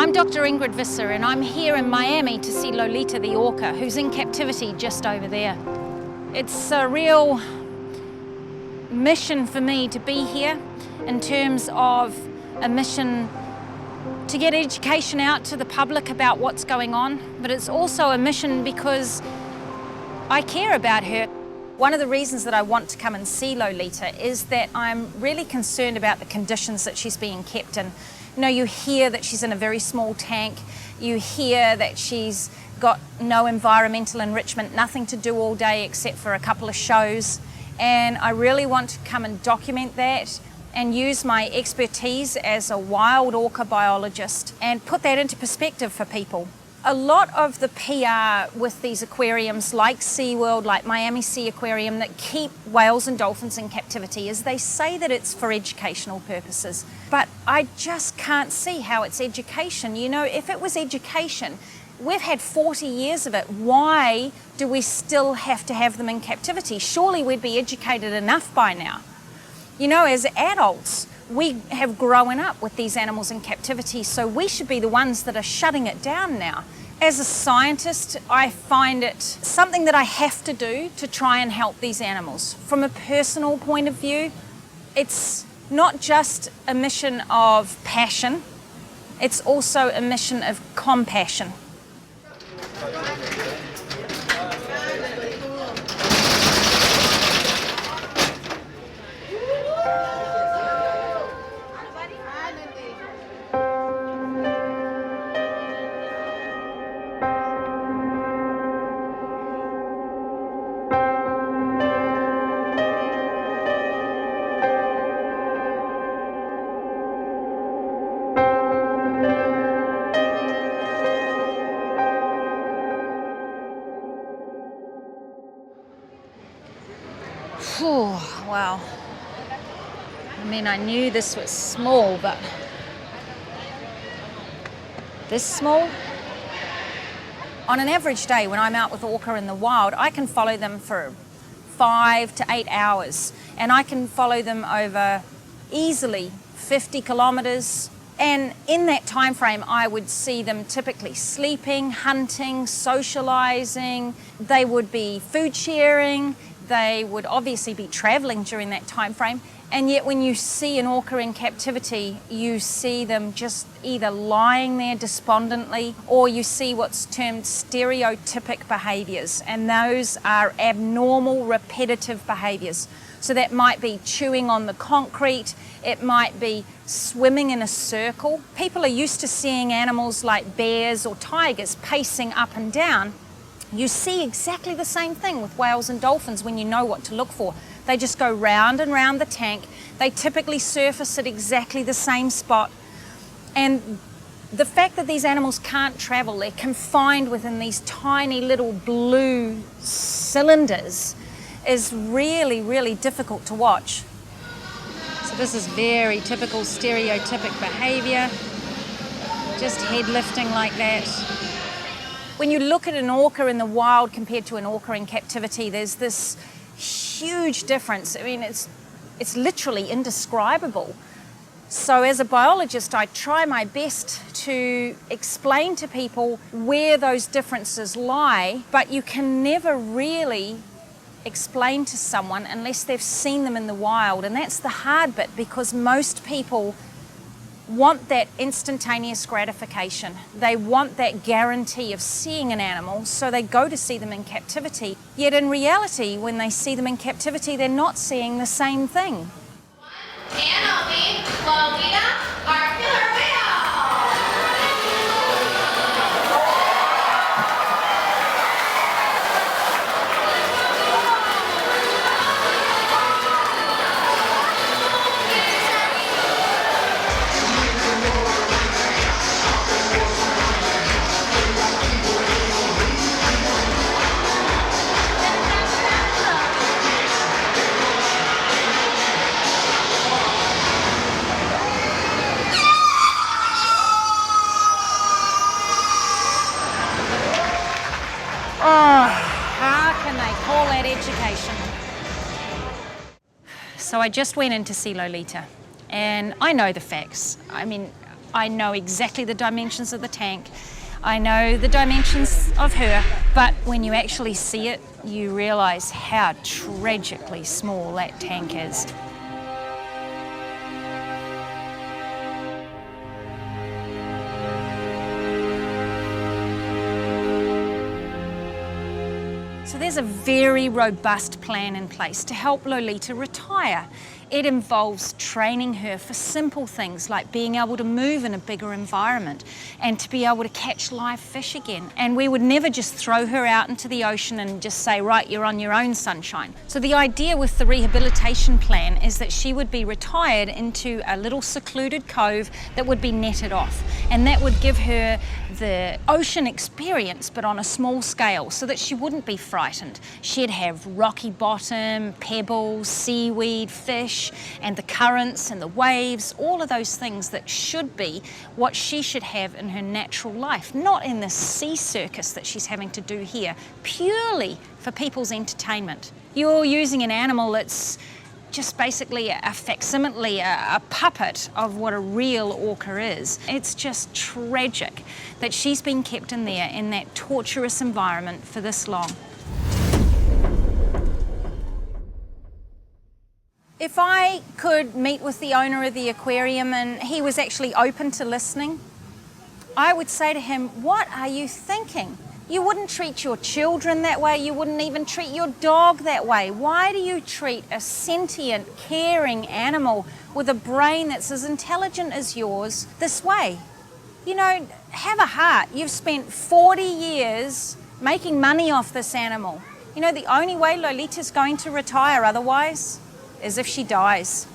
I'm Dr. Ingrid Visser, and I'm here in Miami to see Lolita the orca, who's in captivity just over there. It's a real mission for me to be here in terms of a mission to get education out to the public about what's going on, but it's also a mission because I care about her. One of the reasons that I want to come and see Lolita is that I'm really concerned about the conditions that she's being kept in. You know, you hear that she's in a very small tank, you hear that she's got no environmental enrichment, nothing to do all day except for a couple of shows, and I really want to come and document that and use my expertise as a wild orca biologist and put that into perspective for people. A lot of the PR with these aquariums like SeaWorld, like Miami Seaquarium, that keep whales and dolphins in captivity is they say that it's for educational purposes. But I just can't see how it's education. You know, if it was education, we've had 40 years of it. Why do we still have to have them in captivity? Surely we'd be educated enough by now. You know, as adults, we have grown up with these animals in captivity, so we should be the ones that are shutting it down now. As a scientist, I find it something that I have to do to try and help these animals. From a personal point of view, it's not just a mission of passion, it's also a mission of compassion. Wow. I mean, I knew this was small, but this small? On an average day when I'm out with orca in the wild, I can follow them for 5 to 8 hours, and I can follow them over easily 50 kilometers. And in that time frame, I would see them typically sleeping, hunting, socializing. They would be food sharing. They would obviously be traveling during that time frame. And yet when you see an orca in captivity, you see them just either lying there despondently, or you see what's termed stereotypic behaviors. And those are abnormal, repetitive behaviors. So that might be chewing on the concrete, it might be swimming in a circle. People are used to seeing animals like bears or tigers pacing up and down. You see exactly the same thing with whales and dolphins when you know what to look for. They just go round and round the tank. They typically surface at exactly the same spot. And the fact that these animals can't travel, they're confined within these tiny little blue cylinders, is really, really difficult to watch. So this is very typical stereotypic behavior, just head lifting like that. When you look at an orca in the wild compared to an orca in captivity, there's this huge difference. I mean, it's literally indescribable. So as a biologist, I try my best to explain to people where those differences lie, but you can never really explain to someone unless they've seen them in the wild. And that's the hard bit, because most people want that instantaneous gratification. They want that guarantee of seeing an animal, so they go to see them in captivity. Yet in reality, when they see them in captivity, they're not seeing the same thing. Lolita, our killer whale! How can they call that education? So I just went in to see Lolita, and I know the facts. I mean, I know exactly the dimensions of the tank. I know the dimensions of her, but when you actually see it, you realise how tragically small that tank is. So there's a very robust plan in place to help Lolita retire. It involves training her for simple things like being able to move in a bigger environment and to be able to catch live fish again. And we would never just throw her out into the ocean and just say, right, you're on your own, sunshine. So the idea with the rehabilitation plan is that she would be retired into a little secluded cove that would be netted off. And that would give her the ocean experience, but on a small scale, so that she wouldn't be frightened. She'd have rocky bottom, pebbles, seaweed, fish, and the currents and the waves, all of those things that should be what she should have in her natural life, not in the sea circus that she's having to do here, purely for people's entertainment. You're using an animal that's just basically a facsimile, a puppet of what a real orca is. It's just tragic that she's been kept in there in that torturous environment for this long. If I could meet with the owner of the aquarium and he was actually open to listening, I would say to him, what are you thinking? You wouldn't treat your children that way. You wouldn't even treat your dog that way. Why do you treat a sentient, caring animal with a brain that's as intelligent as yours this way? You know, have a heart. You've spent 40 years making money off this animal. You know, the only way Lolita's going to retire otherwise is if she dies.